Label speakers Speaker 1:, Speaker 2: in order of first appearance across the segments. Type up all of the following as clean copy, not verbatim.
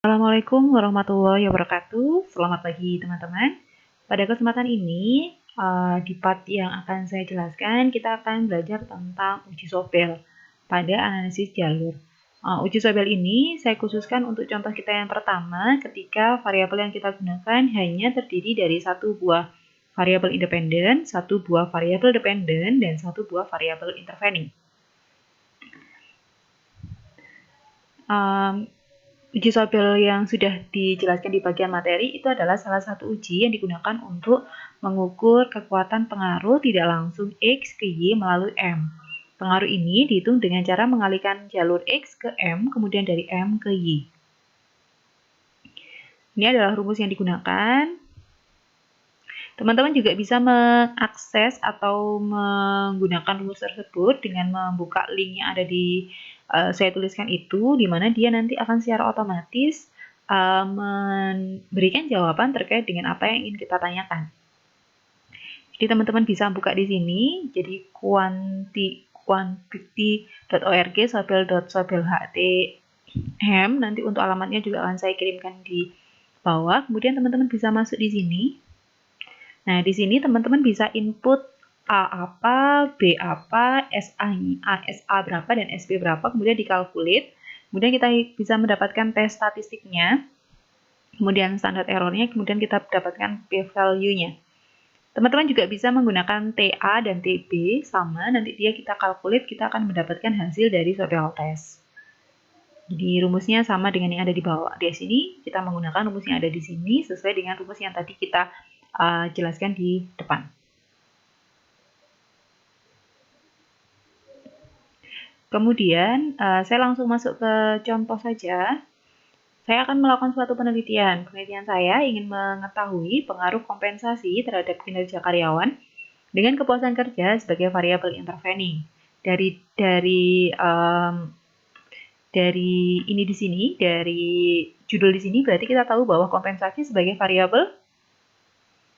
Speaker 1: Assalamualaikum warahmatullahi wabarakatuh. Selamat pagi teman-teman. Pada kesempatan ini, di part yang akan saya jelaskan, kita akan belajar tentang uji sobel pada analisis jalur. Uji sobel ini saya khususkan untuk contoh kita yang pertama ketika variabel yang kita gunakan hanya terdiri dari satu buah variabel independen, satu buah variabel dependen, dan satu buah variabel intervening. Uji sobel yang sudah dijelaskan di bagian materi itu adalah salah satu uji yang digunakan untuk mengukur kekuatan pengaruh tidak langsung X ke Y melalui M. Pengaruh ini dihitung dengan cara mengalihkan jalur X ke M, kemudian dari M ke Y. Ini adalah rumus yang digunakan. Teman-teman juga bisa mengakses atau menggunakan rumus tersebut dengan membuka link yang ada di saya tuliskan itu, di mana dia nanti akan secara otomatis memberikan jawaban terkait dengan apa yang ingin kita tanyakan. Jadi teman-teman bisa buka di sini, jadi quantity.org sobel.sobelhtm, nanti untuk alamatnya juga akan saya kirimkan di bawah. Kemudian teman-teman bisa masuk di sini. Nah, di sini teman-teman bisa input A apa, B apa, SA berapa, dan SB berapa, kemudian dikalkulit. Kemudian kita bisa mendapatkan tes statistiknya, kemudian standar errornya, kemudian kita dapatkan p-value-nya. Teman-teman juga bisa menggunakan TA dan TB, sama, nanti dia kita kalkulit, kita akan mendapatkan hasil dari sobel test. Jadi rumusnya sama dengan yang ada di bawah. Di sini kita menggunakan rumus yang ada di sini sesuai dengan rumus yang tadi kita jelaskan di depan. Kemudian saya langsung masuk ke contoh saja. Saya akan melakukan suatu penelitian. Penelitian saya ingin mengetahui pengaruh kompensasi terhadap kinerja karyawan dengan kepuasan kerja sebagai variabel intervening. Dari ini di sini, dari judul di sini, berarti kita tahu bahwa kompensasi sebagai variabel,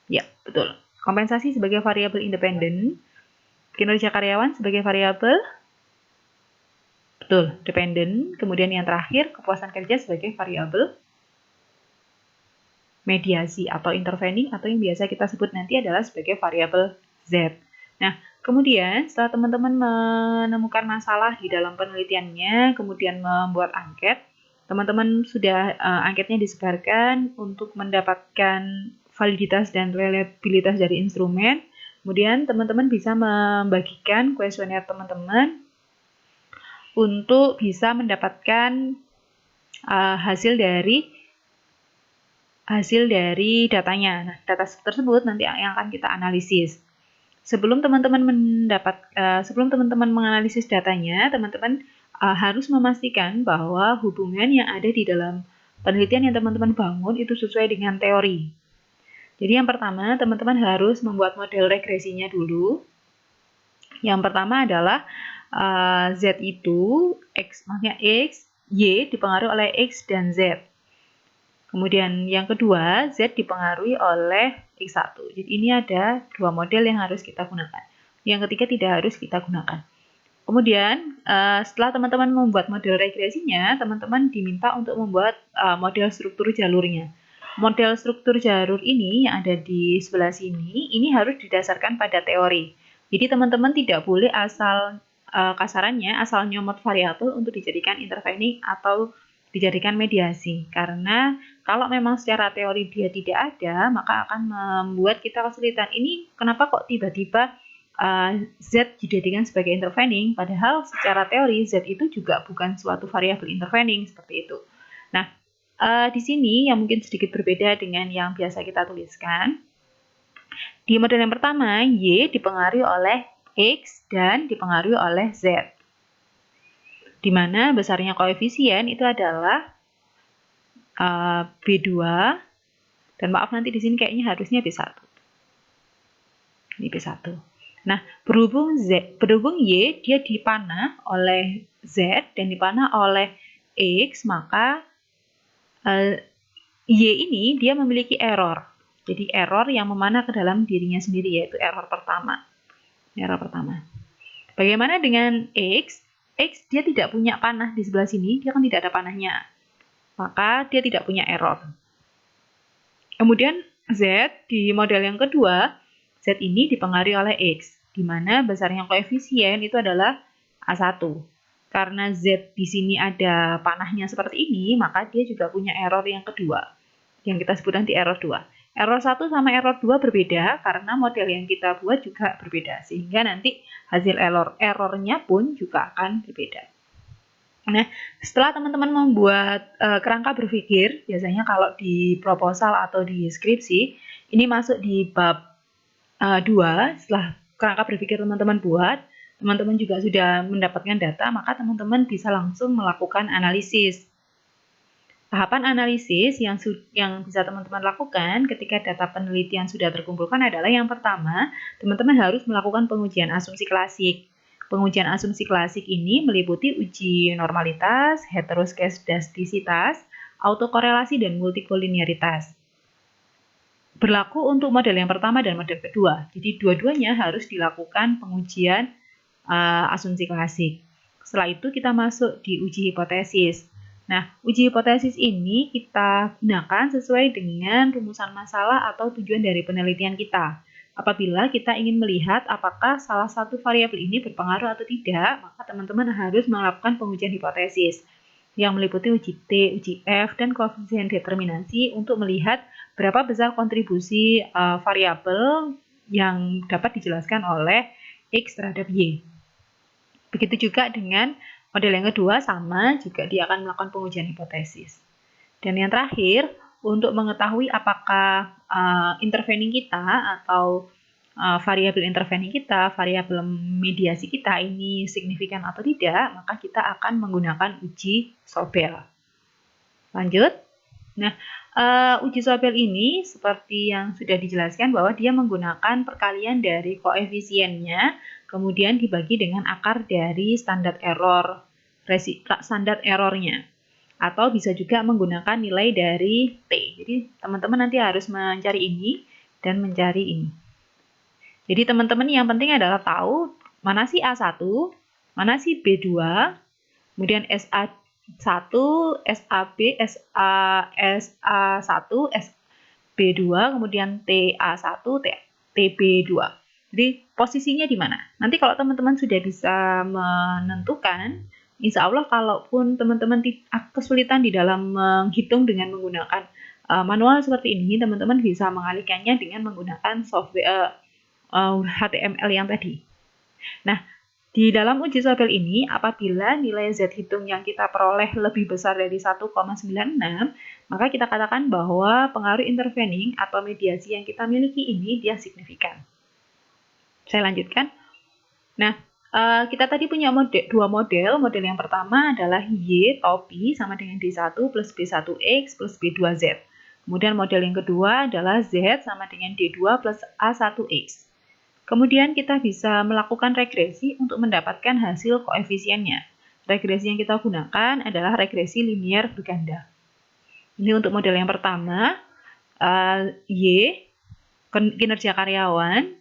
Speaker 1: ya betul, kompensasi sebagai variabel independen, kinerja karyawan sebagai variabel, betul, dependen, kemudian yang terakhir kepuasan kerja sebagai variabel mediasi atau intervening, atau yang biasa kita sebut nanti adalah sebagai variabel Z. Nah, kemudian setelah teman-teman menemukan masalah di dalam penelitiannya, kemudian membuat angket, teman-teman sudah angketnya disebarkan untuk mendapatkan validitas dan reliabilitas dari instrumen. Kemudian teman-teman bisa membagikan kuesioner teman-teman untuk bisa mendapatkan hasil dari datanya. Nah, data tersebut nanti yang akan kita analisis. Sebelum teman-teman menganalisis datanya, teman-teman harus memastikan bahwa hubungan yang ada di dalam penelitian yang teman-teman bangun itu sesuai dengan teori. Jadi yang pertama, teman-teman harus membuat model regresinya dulu. Yang pertama adalah Z itu maksudnya X, Y dipengaruhi oleh X dan Z. Kemudian yang kedua, Z dipengaruhi oleh X1. Jadi ini ada dua model yang harus kita gunakan. Yang ketiga tidak harus kita gunakan. Kemudian setelah teman-teman membuat model regresinya, teman-teman diminta untuk membuat model struktur jalurnya. Model struktur jalur ini yang ada di sebelah sini, ini harus didasarkan pada teori. Jadi teman-teman tidak boleh asal kasarannya asal nyomot variabel untuk dijadikan intervening atau dijadikan mediasi. Karena kalau memang secara teori dia tidak ada, maka akan membuat kita kesulitan. Ini kenapa kok tiba-tiba Z dijadikan sebagai intervening, padahal secara teori Z itu juga bukan suatu variabel intervening seperti itu. Nah, di sini yang mungkin sedikit berbeda dengan yang biasa kita tuliskan. Di model yang pertama, Y dipengaruhi oleh X dan dipengaruhi oleh Z. Di mana besarnya koefisien itu adalah B2, dan maaf nanti di sini kayaknya harusnya B1. Ini B1. Nah, berhubung Y dia dipanah oleh Z dan dipanah oleh X, maka Y ini dia memiliki error. Jadi error yang memanah ke dalam dirinya sendiri, yaitu error pertama. Bagaimana dengan X? X dia tidak punya panah di sebelah sini, dia kan tidak ada panahnya. maka dia tidak punya error. Kemudian Z di model yang kedua, Z ini dipengaruhi oleh X, di mana besarnya koefisien itu adalah A1. Karena Z di sini ada panahnya seperti ini, maka dia juga punya error yang kedua, yang kita sebut nanti error 2. Error 1 sama error 2 berbeda karena model yang kita buat juga berbeda, sehingga nanti hasil errornya pun juga akan berbeda. Nah, setelah teman-teman membuat kerangka berpikir, biasanya kalau di proposal atau di skripsi, ini masuk di bab 2, setelah kerangka berpikir teman-teman buat, teman-teman juga sudah mendapatkan data, maka teman-teman bisa langsung melakukan analisis. Tahapan analisis yang bisa teman-teman lakukan ketika data penelitian sudah terkumpulkan adalah yang pertama, teman-teman harus melakukan pengujian asumsi klasik. Pengujian asumsi klasik ini meliputi uji normalitas, heteroskedastisitas, autokorelasi, dan multikolinearitas. Berlaku untuk model yang pertama dan model kedua. Jadi dua-duanya harus dilakukan pengujian asumsi klasik. Setelah itu kita masuk di uji hipotesis. Nah, uji hipotesis ini kita gunakan sesuai dengan rumusan masalah atau tujuan dari penelitian kita. Apabila kita ingin melihat apakah salah satu variabel ini berpengaruh atau tidak, maka teman-teman harus melakukan pengujian hipotesis yang meliputi uji T, uji F, dan koefisien determinasi untuk melihat berapa besar kontribusi variabel yang dapat dijelaskan oleh X terhadap Y. Begitu juga dengan model yang kedua, sama juga dia akan melakukan pengujian hipotesis. Dan yang terakhir, untuk mengetahui apakah intervening kita atau variabel intervening kita, variabel mediasi kita ini signifikan atau tidak, maka kita akan menggunakan uji Sobel. Lanjut. Nah, uji Sobel ini seperti yang sudah dijelaskan bahwa dia menggunakan perkalian dari koefisiennya, kemudian dibagi dengan akar dari standar errornya. Atau bisa juga menggunakan nilai dari T. Jadi teman-teman nanti harus mencari ini dan mencari ini. Jadi teman-teman yang penting adalah tahu mana sih A1, mana sih B2, kemudian SA1, SAB, SA1, SB2, kemudian TA1, TB2. Jadi posisinya di mana? Nanti kalau teman-teman sudah bisa menentukan, insya Allah kalaupun teman-teman kesulitan di dalam menghitung dengan menggunakan manual seperti ini, teman-teman bisa mengalihkannya dengan menggunakan software HTML yang tadi. Nah, di dalam uji Sobel ini, apabila nilai Z hitung yang kita peroleh lebih besar dari 1,96, maka kita katakan bahwa pengaruh intervening atau mediasi yang kita miliki ini dia signifikan. Saya lanjutkan. Nah, kita tadi punya dua model. Model yang pertama adalah Y, topi, sama dengan D1 plus B1X plus B2Z. Kemudian model yang kedua adalah Z sama dengan D2 plus A1X. Kemudian kita bisa melakukan regresi untuk mendapatkan hasil koefisiennya. Regresi yang kita gunakan adalah regresi linier berganda. Ini untuk model yang pertama, Y, kinerja karyawan,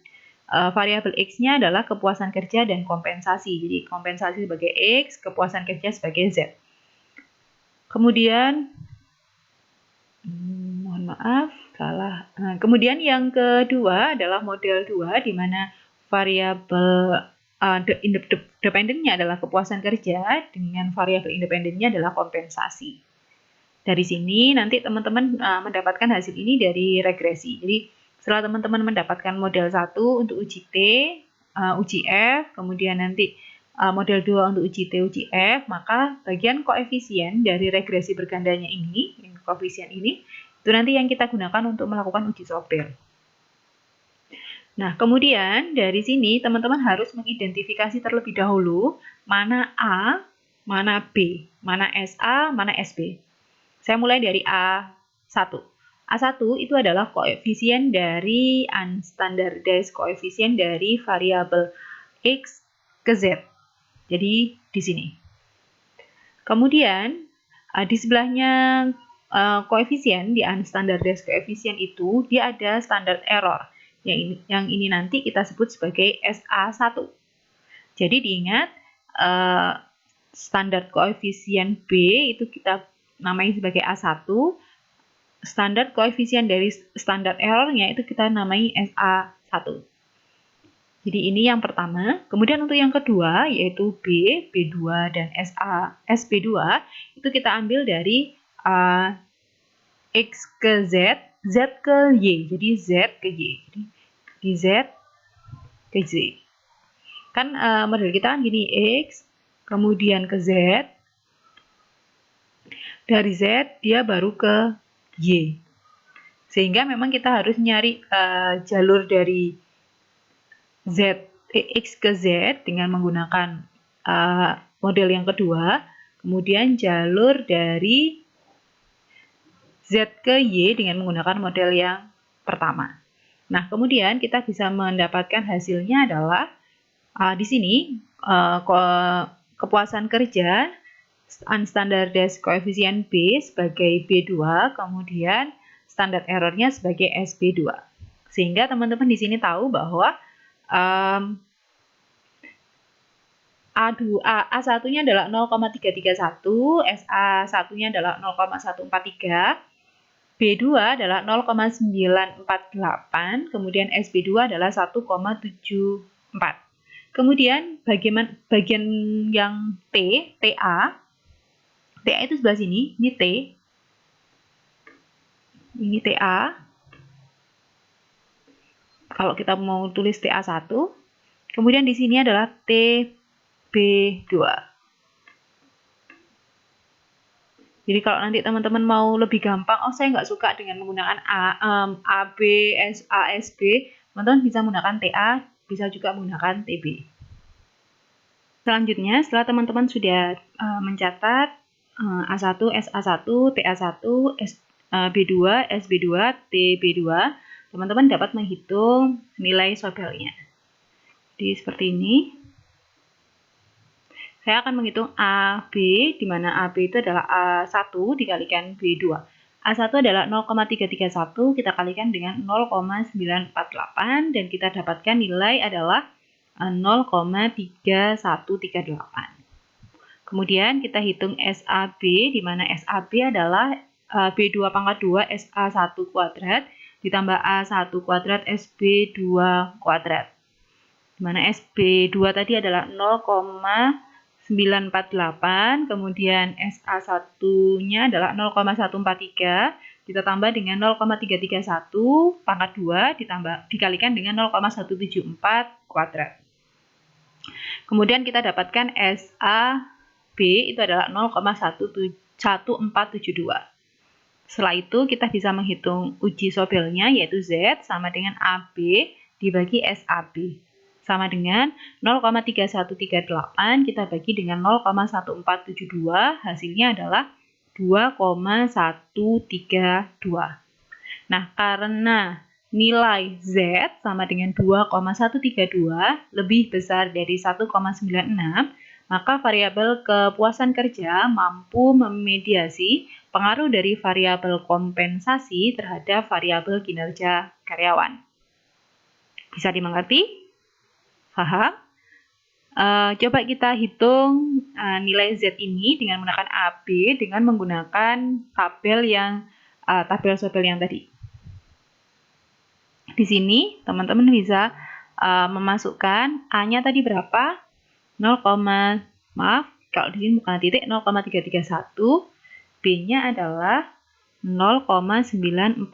Speaker 1: variabel X-nya adalah kepuasan kerja dan kompensasi. Jadi kompensasi sebagai X, kepuasan kerja sebagai Z. Kemudian, mohon maaf, salah. Nah, kemudian yang kedua adalah model 2, di mana variabel dependennya adalah kepuasan kerja, dengan variabel independennya adalah kompensasi. Dari sini nanti teman-teman mendapatkan hasil ini dari regresi. Jadi setelah teman-teman mendapatkan model 1 untuk uji T, uji F, kemudian nanti model 2 untuk uji T, uji F, maka bagian koefisien dari regresi bergandanya ini, koefisien ini, itu nanti yang kita gunakan untuk melakukan uji Sobel. Nah, kemudian dari sini teman-teman harus mengidentifikasi terlebih dahulu mana A, mana B, mana SA, mana SB. Saya mulai dari A1. A1 itu adalah koefisien dari unstandardized koefisien dari variabel X ke Z. Jadi di sini. Kemudian di sebelahnya koefisien di unstandardized koefisien itu dia ada standard error. Yang ini nanti kita sebut sebagai SA1. Jadi diingat standar koefisien B itu kita namai sebagai A1, standar koefisien dari standar errornya itu kita namai SA1. Jadi ini yang pertama. Kemudian untuk yang kedua yaitu B, B2 dan SB2 itu kita ambil dari X ke Z, Z ke Y. Jadi Z ke Y. Jadi di Z ke Z. Kan model kita kan gini, X kemudian ke Z, dari Z dia baru ke Y. Sehingga memang kita harus nyari jalur dari X ke Z dengan menggunakan model yang kedua, kemudian jalur dari Z ke Y dengan menggunakan model yang pertama. Nah, kemudian kita bisa mendapatkan hasilnya adalah di sini kepuasan kerja unstandardized coefficient B sebagai B2, kemudian standar errornya sebagai SB2. Sehingga teman-teman di sini tahu bahwa A1-nya adalah 0,331, SA1-nya adalah 0,143, B2 adalah 0,948, kemudian SB2 adalah 1,74. Kemudian bagian yang TA itu sebelah sini, ini T, ini TA. Kalau kita mau tulis TA1, kemudian di sini adalah TB2. Jadi kalau nanti teman-teman mau lebih gampang, oh saya nggak suka dengan menggunakan AB, ASB, teman-teman bisa menggunakan TA, bisa juga menggunakan TB. Selanjutnya, setelah teman-teman sudah mencatat A1, SA1, TA1, B2, SB2, TB2, teman-teman dapat menghitung nilai sobelnya. Jadi seperti ini. Saya akan menghitung AB, di mana AB itu adalah A1 dikalikan B2. A1 adalah 0,331, kita kalikan dengan 0,948, dan kita dapatkan nilai adalah 0,3138. Kemudian kita hitung SAB, di mana SAB adalah B2 pangkat 2 SA1 kuadrat, ditambah A1 kuadrat SB2 kuadrat. Di mana SB2 tadi adalah 0,948, kemudian SA1-nya adalah 0,143, kita tambah dengan 0,331 pangkat 2 dikalikan dengan 0,174 kuadrat. Kemudian kita dapatkan SAB itu adalah 0,1472. Setelah itu kita bisa menghitung uji sobelnya, yaitu Z sama dengan AB dibagi SAB. Sama dengan 0,3138 kita bagi dengan 0,1472, hasilnya adalah 2,132. Nah, karena nilai Z sama dengan 2,132 lebih besar dari 1,96, maka variabel kepuasan kerja mampu memediasi pengaruh dari variabel kompensasi terhadap variabel kinerja karyawan. Bisa dimengerti? Paham? Coba kita hitung nilai Z ini dengan menggunakan AB dengan menggunakan tabel sobel yang tadi. Di sini teman-teman bisa memasukkan A-nya tadi berapa? 0, maaf, kalau di sini bukan titik, 0,331, B-nya adalah 0,948,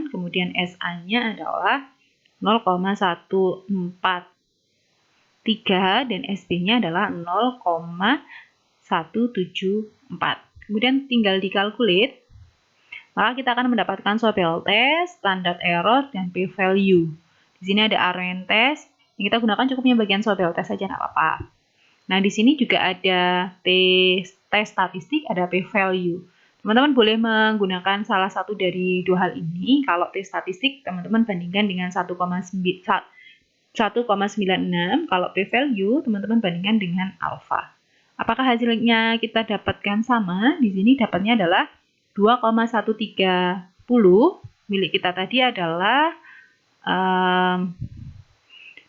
Speaker 1: kemudian SA-nya adalah 0,143 dan SB-nya adalah 0,174. Kemudian tinggal dikalkulit, maka kita akan mendapatkan sobel test, standard error, dan p-value. Di sini ada argument test, yang kita gunakan cukupnya bagian sobel test saja, nggak apa-apa. Nah, di sini juga ada tes statistik, ada p-value. Teman-teman boleh menggunakan salah satu dari dua hal ini. Kalau tes statistik, teman-teman bandingkan dengan 1,96. Kalau p-value, teman-teman bandingkan dengan alpha. Apakah hasilnya kita dapatkan sama? Di sini dapatnya adalah 2,130, milik kita tadi adalah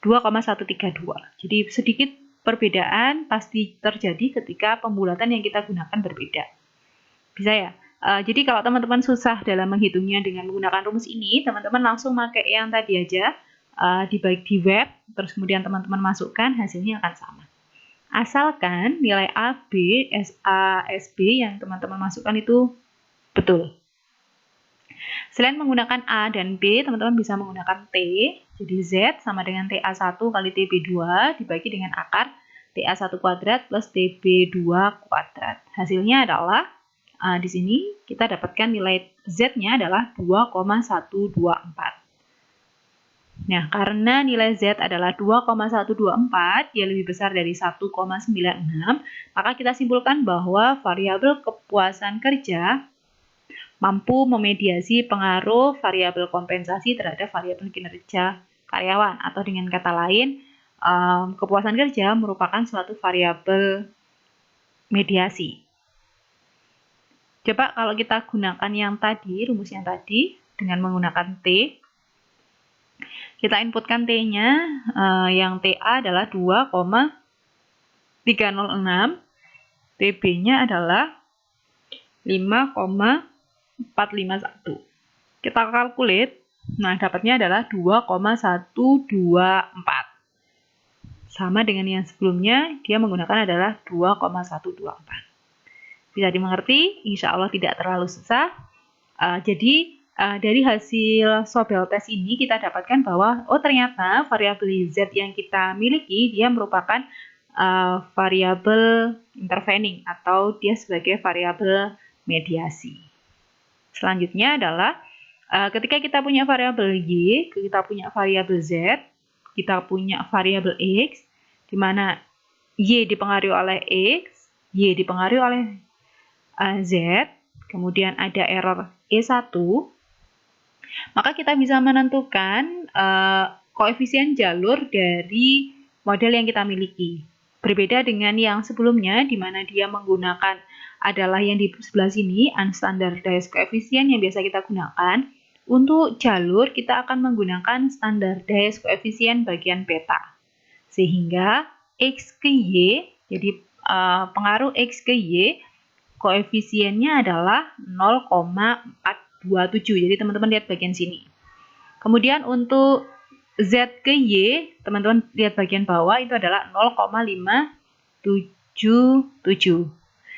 Speaker 1: 2,132. Jadi sedikit perbedaan pasti terjadi ketika pembulatan yang kita gunakan berbeda. Bisa ya? Jadi kalau teman-teman susah dalam menghitungnya dengan menggunakan rumus ini, teman-teman langsung pakai yang tadi aja, di web, terus kemudian teman-teman masukkan, hasilnya akan sama. Asalkan nilai A, B, SA, SB yang teman-teman masukkan itu betul. Selain menggunakan A dan B, teman-teman bisa menggunakan T. Jadi Z sama dengan TA1 kali TB2 dibagi dengan akar TA1 kuadrat plus TB2 kuadrat. Hasilnya adalah di sini kita dapatkan nilai Z-nya adalah 2,124. Nah, karena nilai Z adalah 2,124, dia lebih besar dari 1,96, maka kita simpulkan bahwa variabel kepuasan kerja mampu memediasi pengaruh variabel kompensasi terhadap variabel kinerja karyawan, atau dengan kata lain, kepuasan kerja merupakan suatu variabel mediasi. Coba kalau kita gunakan yang tadi, rumus yang tadi, dengan menggunakan T, kita inputkan T-nya, yang TA adalah 2,306, TB-nya adalah 5,451. Kita kalkulate, nah dapatnya adalah 2,124. Sama dengan yang sebelumnya, dia menggunakan adalah 2,124. Bisa dimengerti, insya Allah tidak terlalu susah. Jadi dari hasil Sobel tes ini kita dapatkan bahwa ternyata variabel Z yang kita miliki dia merupakan variabel intervening atau dia sebagai variabel mediasi. Selanjutnya adalah ketika kita punya variabel Y, kita punya variabel Z, kita punya variabel X, di mana Y dipengaruhi oleh X, Y dipengaruhi oleh Z, kemudian ada error E1, maka kita bisa menentukan koefisien jalur dari model yang kita miliki. Berbeda dengan yang sebelumnya, di mana dia menggunakan adalah yang di sebelah sini, unstandardized coefficient yang biasa kita gunakan. Untuk jalur, kita akan menggunakan standardized coefficient bagian beta. Sehingga X ke Y, jadi pengaruh X ke Y, koefisiennya adalah 0,427. Jadi teman-teman lihat bagian sini. Kemudian untuk Z ke Y, teman-teman lihat bagian bawah itu adalah 0,577.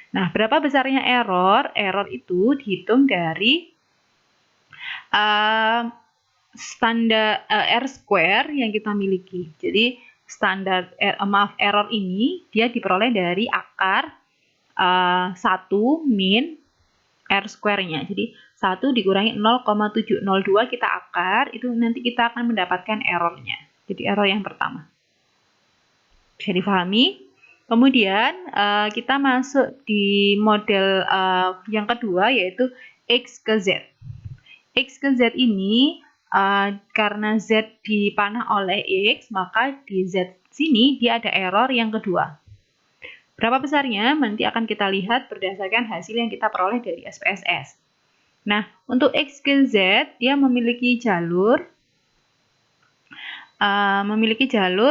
Speaker 1: Nah, berapa besarnya error? Error itu dihitung dari standar R square yang kita miliki. Jadi standar error ini dia diperoleh dari akar 1 min R square-nya. Jadi 1 dikurangi 0,702 kita akar, itu nanti kita akan mendapatkan errornya. Jadi error yang pertama. Bisa difahami? Kemudian kita masuk di model yang kedua, yaitu X ke Z. X ke Z ini karena Z dipanah oleh X, maka di Z sini dia ada error yang kedua. Berapa besarnya nanti akan kita lihat berdasarkan hasil yang kita peroleh dari SPSS. Nah, untuk X ke Z, dia memiliki jalur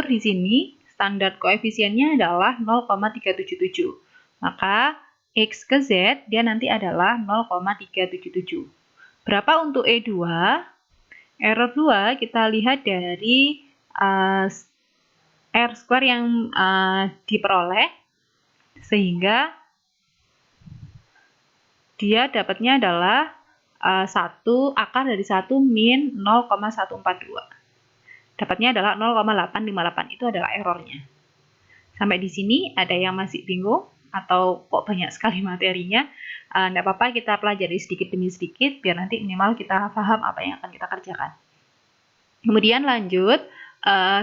Speaker 1: di sini, standar koefisiennya adalah 0,377. Maka X ke Z, dia nanti adalah 0,377. Berapa untuk E2? Error 2 kita lihat dari R square yang diperoleh, sehingga dia dapatnya adalah 1 akar dari 1 min 0,142. Dapatnya adalah 0,858. Itu adalah errornya. Sampai di sini ada yang masih bingung atau kok banyak sekali materinya? Tidak apa-apa, kita pelajari sedikit demi sedikit biar nanti minimal kita paham apa yang akan kita kerjakan. Kemudian lanjut,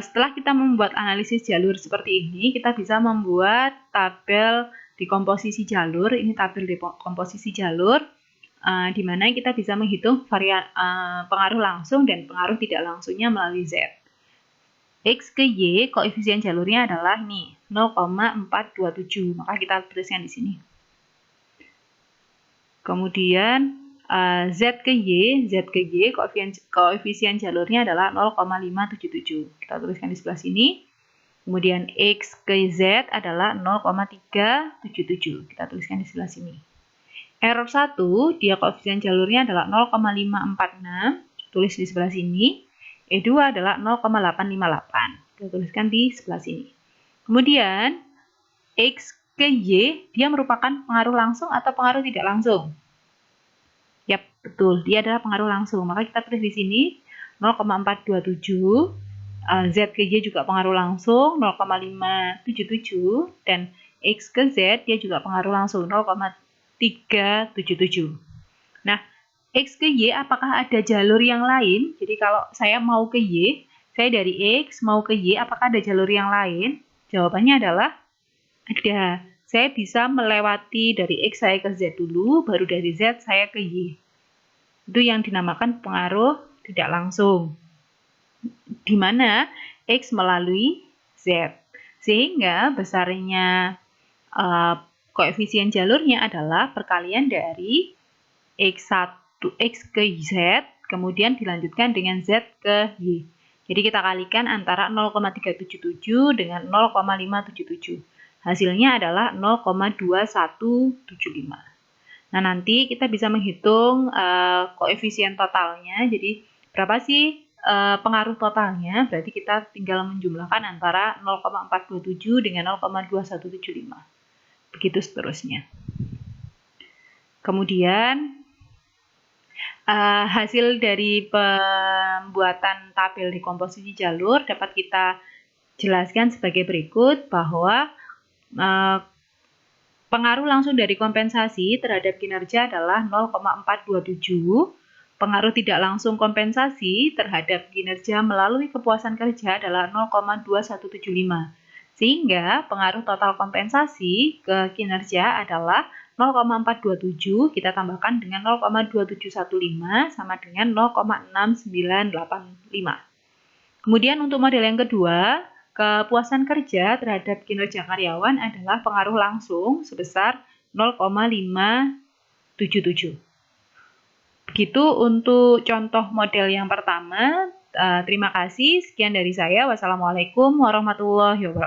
Speaker 1: setelah kita membuat analisis jalur seperti ini, kita bisa membuat tabel dekomposisi jalur. Ini tabel dekomposisi jalur, di mana kita bisa menghitung pengaruh langsung dan pengaruh tidak langsungnya melalui Z. X ke Y, koefisien jalurnya adalah nih 0,427, maka kita tuliskan di sini. Kemudian Z ke Y, koefisien jalurnya adalah 0,577. Kita tuliskan di sebelah sini. Kemudian X ke Z adalah 0,377. Kita tuliskan di sebelah sini. Error 1, dia koefisien jalurnya adalah 0,546, tulis di sebelah sini. E2 adalah 0,858, kita tuliskan di sebelah sini. Kemudian, X ke Y, dia merupakan pengaruh langsung atau pengaruh tidak langsung? Yap, betul, dia adalah pengaruh langsung. Maka kita tulis di sini 0,427, Z ke Y juga pengaruh langsung 0,577, dan X ke Z dia juga pengaruh langsung 0,377. Nah, X ke Y apakah ada jalur yang lain? Jadi kalau saya mau ke Y, saya dari X mau ke Y, apakah ada jalur yang lain? Jawabannya adalah ada. Saya bisa melewati dari X saya ke Z dulu, baru dari Z saya ke Y. Itu yang dinamakan pengaruh tidak langsung, di mana X melalui Z. Sehingga besarnya koefisien jalurnya adalah perkalian dari X1 X ke Z, kemudian dilanjutkan dengan Z ke Y. Jadi kita kalikan antara 0,377 dengan 0,577. Hasilnya adalah 0,2175. Nah, nanti kita bisa menghitung koefisien totalnya. Jadi berapa sih pengaruh totalnya? Berarti kita tinggal menjumlahkan antara 0,427 dengan 0,2175. Begitu seterusnya. Kemudian hasil dari pembuatan tabel dekomposisi jalur dapat kita jelaskan sebagai berikut, bahwa pengaruh langsung dari kompensasi terhadap kinerja adalah 0,427. Pengaruh tidak langsung kompensasi terhadap kinerja melalui kepuasan kerja adalah 0,2175. Sehingga pengaruh total kompensasi ke kinerja adalah 0,427 kita tambahkan dengan 0,2715 sama dengan 0,6985. Kemudian untuk model yang kedua, kepuasan kerja terhadap kinerja karyawan adalah pengaruh langsung sebesar 0,577. Begitu untuk contoh model yang pertama. Terima kasih, sekian dari saya. Wassalamualaikum warahmatullahi wabarakatuh.